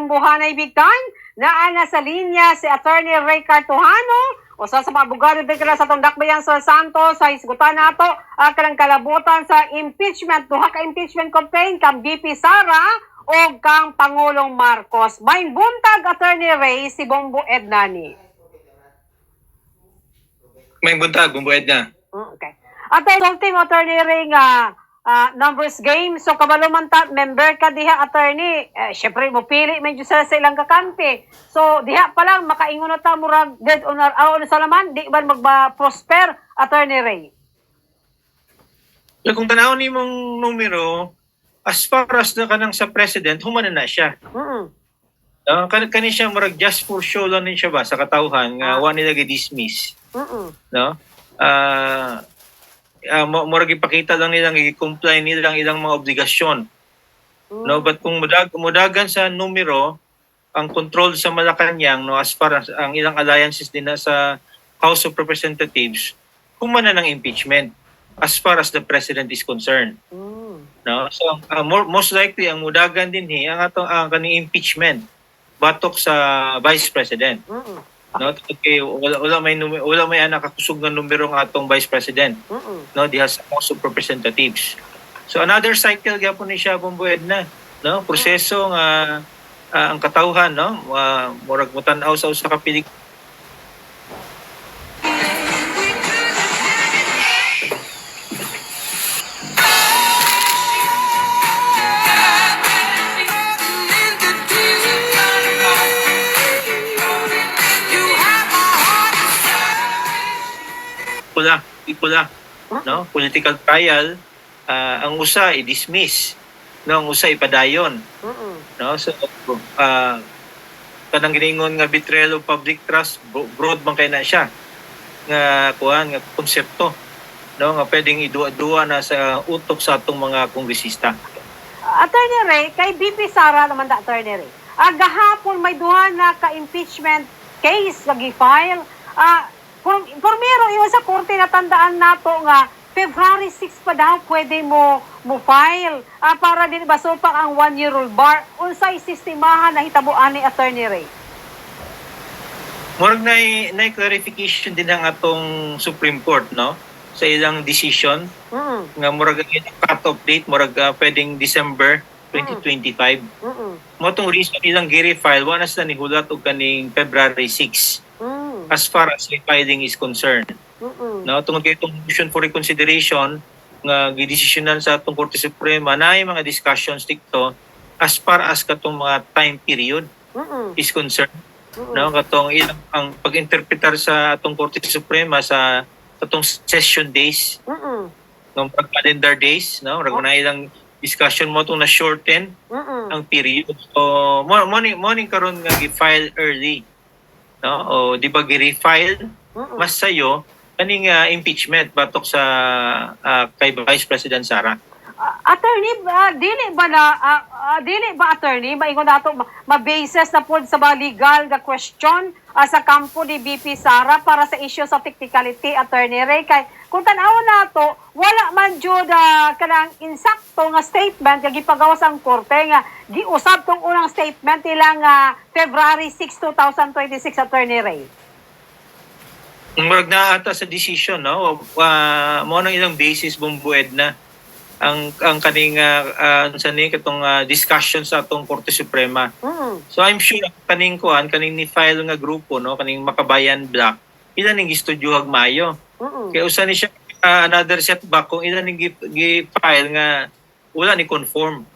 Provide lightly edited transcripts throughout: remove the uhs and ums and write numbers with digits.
Buhanay big time na sa linya si Attorney Ray Cartojano usa sa mga abogado dito sa Tondakbayan sa Santos sa isgutan nato kanang kalabutan sa impeachment duha ka impeachment campaign kang VP Sara o kang Pangulong Marcos. Main buntag Attorney Ray si Bombo Ednani. May buntag, Bombo Edna. Okay. At ultimo Attorney Ray nga numbers game. So, kabalo man ta, member ka diha, attorney. Syempre, mo pili medyo sa ilang kakampi. So, diha pa lang, makaingon na ta, murag dead on sa laman, di ba magba-prosper, Attorney Ray? So, kung tanaw ni mong numero, as far as na kanang sa president, humana na siya. Kani siya, murag just for show lang din siya ba, sa katauhan, nga wala nila dismiss. No? Murag ipakita lang nilang i-comply nilang ilang mga obligasyon. No, but kung mudagan sa numero ang control sa Malacañang, no, as far as ang ilang alliances din na sa House of Representatives, humana ng impeachment as far as the president is concerned. No, so most likely ang mudagan din ang kaning impeachment batok sa vice president. No, okay, wala may anak kakusog ng numero ng atong vice president. No, diha sa House of Representatives. So another cycle gyapon ni siya, Bombo Edna, no, proseso nga ang katawhan, no, murag mutan-aw sa usa ka pelikula. Pula, no, political trial, ang usa i-dismiss, no, ang usa ipadayon. No, so kanang giningon nga betrayal of public trust, broad man kay na siya nga kuan nga konsepto, no, nga pwedeng idua-dua na sa utok sa atong mga kongresista. Attorney Ray, kay VP Sara naman da, Attorney Ray. Gahapon may duha na ka impeachment case nga gi-file. Primero, iwan sa korte na tandaan nato nga February 6 pa daw pwede mo file para din basupak ang 1-year-old bar. Unsay sistemahan na hitabuan ni Attorney Ray? Murag na clarification din ang atong Supreme Court, no, sa ilang decision nga murag cut-off date murag pwedeng December 2025. Mo tong reason ilang gi-refile wala na ni hulat og kaning February 6. As far as refiling is concerned. No, tungod kay itong motion for reconsideration nga gidesisyonan sa atong Korte Suprema na ay mga discussions dito as far as katong mga time period is concerned. No, katong ilang ang pag-interpretar sa atong Korte Suprema sa atong session days, ng calendar days, no, na ilang discussion mo itong na shorten ang period. So morning karon nga gi-file early. No, o di ba gi-refile mas sayo kaning impeachment batok sa kay Vice President Sara. Attorney, dili ba attorney maingon nato ma-basis na pod sa legal nga question sa kampo ni VP Sara para sa issue sa technicality, Attorney Ray, kay kung tan-awon nato wala man jud kanang insakto nga statement nga gipagawas ang korte nga giusab tong unang statement ilang February 6, 2026, Attorney Ray. Murag na ata sa decision, no, mo nang ilang basis bumbued na ang kaning katong discussion sa atong Korte Suprema. So I'm sure kaning ni file nga grupo, no, kaning Makabayan Black ilan ning gistudyohag maayo. Kaya usa ni siya another setback kung ilan ning gi-file nga wala ni conform,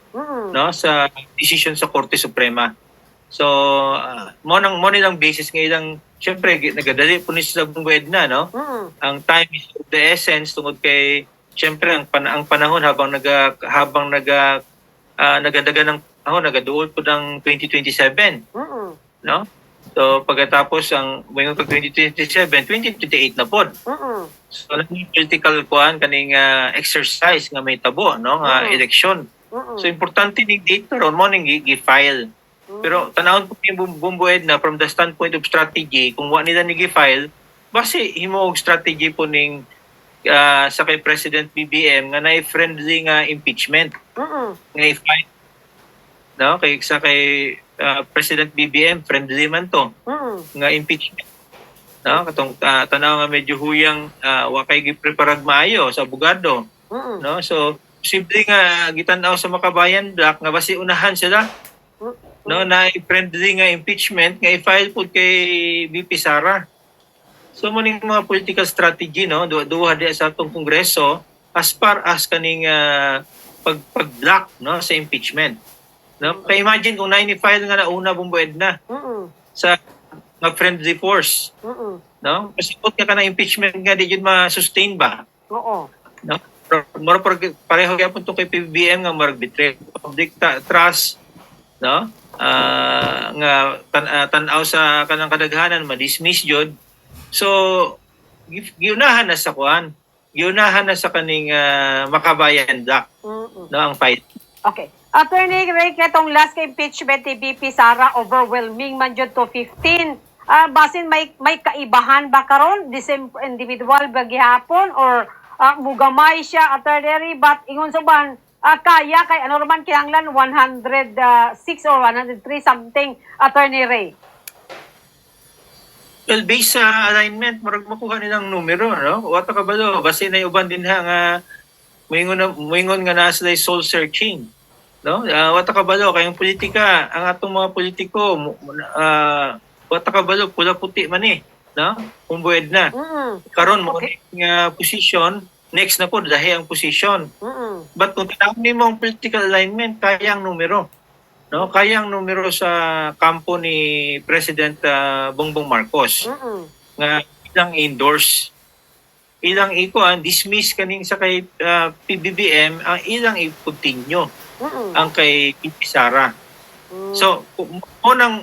no, sa decision sa Korte Suprema. So mo nilang basis nga ilang syempre nagadali po ni sila buwed na, no. Ang time is of the essence tungod kay syempre ang panahon habang nagadagan ng nagaduol po ng 2027. No? So pagkatapos ang mayong 2027, 2028 na po. So naging political kaning exercise nga may tabo, no, nga election. So importante ni dito ron mo ning gi-file. Pero tanawon po yung bumbued na from the standpoint of strategy, kung wa nila ni gi-file, base himo og strategy po ning sa kay President BBM nga na friendly nga impeachment nga i-file, no, kay President BBM friendly man to nga impeachment, no, katong tanaw nga medyo huyang wa kay gipreparad maayo sa abogado, no, so simple nga gitan-aw sa Makabayan Black nga basi unahan sila, no, na friendly nga impeachment nga i-file pud kay VP Sara. So maning mga political strategy, no, duha di sa atong Kongreso as far as kaning pag-block, no, sa impeachment, no. Kay imagine kung na-file nga nauna bumbued na sa nga friendly force, no, kasi kung ka na impeachment nga di jud ma-sustain ba, no, mura pareho gyapon to kay PBBM nga murag betray public trust, no, nga tan-aw sa kanang kadaghanan ma-dismiss jud. So giunahan na sa kuan, giunahan na sa kaning Makabayan Black, no, ang fight. Okay. Attorney Ray, katong last kay impeachment ni VP Sara, overwhelming man jud to 15. Basin may kaibahan ba karon? Individual ba gihapon or mugamay siya, Attorney Ray? But ingon suban, kaya kay ano naman kinahanglan 106 or 103 something, Attorney Ray? Well, based sa alignment, marag makuha nilang numero, no? Wata ka ba do? Basi na uban din ha nga moingon nga na sila soul searching, no? Wata ka ba do? Kayong politika, ang atong mga politiko, wata ka ba do? Pula-puti man no? Kumbued na. Karon mo nga position, next na po, dahil ang position. But kung tinawag mo ang political alignment, kaya ang numero. No, kayang numero sa kampo ni President Bongbong Marcos nga ilang endorse, ilang dismiss kaning sa kay PBBM, ang ilang i-continue ang kay VP Sara. So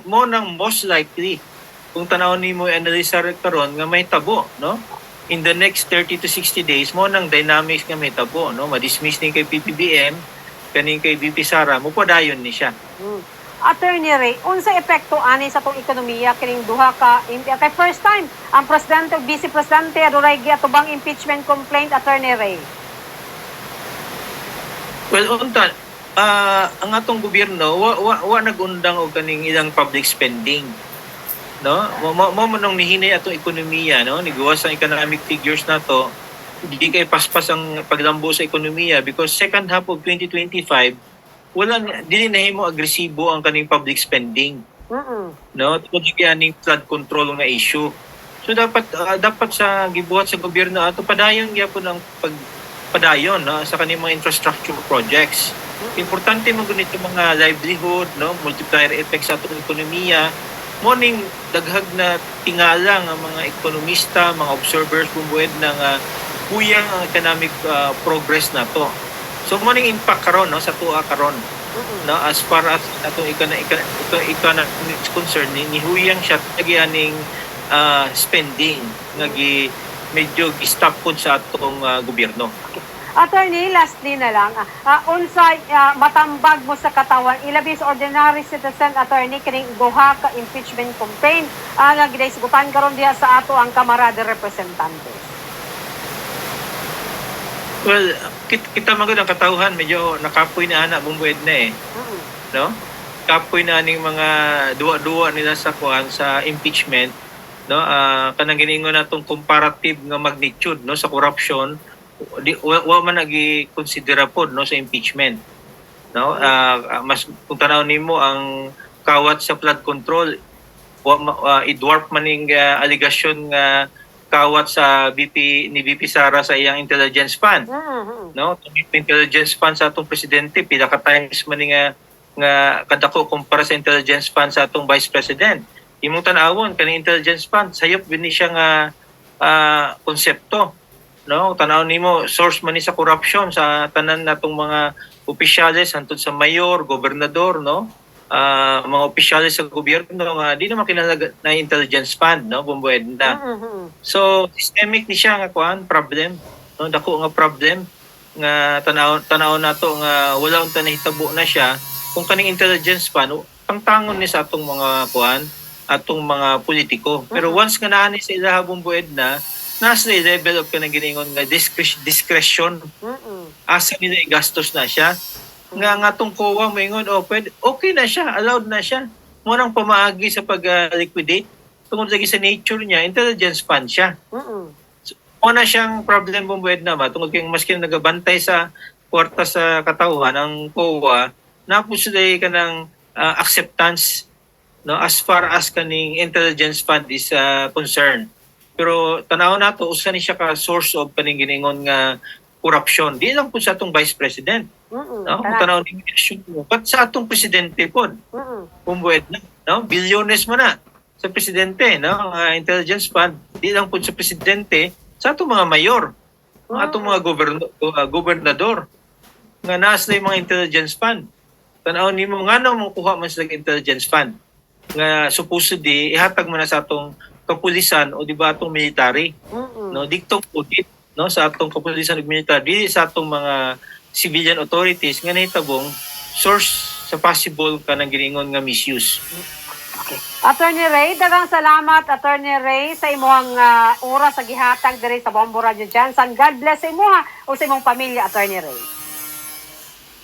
mo nang most likely kung tanaw nimo i-analyze karon nga may tabo, no, in the next 30 to 60 days mo nang dynamics nga may tabo, no, ma-dismiss ni kay PBBM kaning kay VP Sara, mo padayon ni siya. Attorney Ray, unsa epekto ani sa tong ekonomiya kining duha ka kay first time ang presidente ug vice presidente adunay giatubang impeachment complaint, Attorney Ray? Well, unta ang atong gobyerno wa nagundang og kaning ilang public spending, no, mo nang nihinay atong ekonomiya, no, niguwas ang economic figures nato. Hindi kay paspas ang paglambo sa ekonomiya because second half of 2025 dili nahimo agresibo ang kaning public spending, no, tungod kaning flood control nga issue. So dapat sa gibuhat sa gobyerno ato padayon gyapon ang pagpadayon, no, sa kaning mga infrastructure projects. Importante mo gunito mga livelihood, no, multiplier effects sa atong ekonomiya. Morning daghag na tingala nga mga ekonomista, mga observers bumued na nga kuyang ang economic progress na to. So morning impact karon, no, sa tuwa karon, no, as far as atong economic concern ni huyang siya nagyaning spending nga medyo gi-stop pod sa atong gobyerno. Attorney, lastly na lang, unsay matambag mo sa katawan ilabi sa ordinary citizen, Attorney, kining duha ka impeachment complaint nga gidaysigutan karon diha sa ato ang Kamara de Representantes? Well, kita magud ang katawhan medyo nakapoy na ana bumbued na no? Kapoy na aning mga duwa-duwa nila sa kuan sa impeachment, no? Kanang giningon natong comparative nga magnitude, no, sa corruption wa man nagi-considera pod, no, sa impeachment, no. Mas kung tanaw nimo ang kawat sa flood control i-dwarf maning allegation nga kawat sa VP Sara sa iyang intelligence fund, no, intelligence fund sa atong presidente pila ka times man nga kadako kumpara sa intelligence fund sa atong vice president. Imong tan-awon kani intelligence fund sayop bini siya nga konsepto, no, tanaw nimo source man ni sa corruption sa tanan natong mga opisyales hantod sa mayor, gobernador, no, mga opisyalis sa gobyerno nga di naman kinahanglan na intelligence fund, no, bumbued na. So systemic ni siya nga kuan problem, no, dako nga problem nga tanaw nato nga wala unta nahitabo na siya kung kaning intelligence fund pangtangon ni sa atong mga kuan, atong mga politiko. Pero once nga naa ni sa ilaha bumbued na nasa level of kanang giningon nga discretion, asa nila igastos na siya, nga tong COA moingon pwede, okay na siya, allowed na siya. Mo nang pamaagi sa pag-liquidate tungod lagi sa nature niya, intelligence fund siya. Mo na siyang problem bumbued na ba tungod kay maski nagabantay sa kwarta sa katawhan ang COA, napusulay ka ng acceptance, no, as far as kaning intelligence fund is concerned. Pero tanaw nato usa ni siya ka source of kaning giningon nga corruption. Di lang po sa atong vice president. No? Tanaw ni but sa atong presidente po. Bumbued na, no? Bilyones mo na sa presidente, no? Intelligence fund. Di lang po sa presidente, sa atong mga mayor, ang atong mga gobernador nga nasa yung mga intelligence fund. Tanaw ni mo nga mo kuha man sa intelligence fund nga supposedly ihatag mo na sa atong kapulisan o di ba atong military, no, diktong audit, no, sa atong kapulisan ug military, sa atong mga civilian authorities nga nahitabong source sa possible kanang giningon nga misuse. Okay. Attorney Ray, daghang salamat Attorney Ray sa imong oras sa gihatag diri sa Bombo Radio Jansan. God bless sa imuha o sa imong pamilya, Attorney Ray.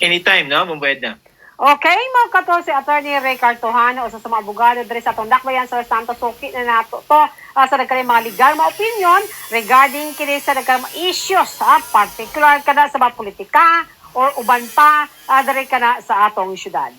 Anytime, no, mabuyad na. Okay, mga kato si Attorney Ray Cartojano, usa sa mga abogado diri sa Tondakbayan sa Santos. Suki na nato to sa nagkari mga legal mga opinion regarding kini sa nagkari mga issues, particular kada sa mga politika or uban pa diri kana sa atong syudad.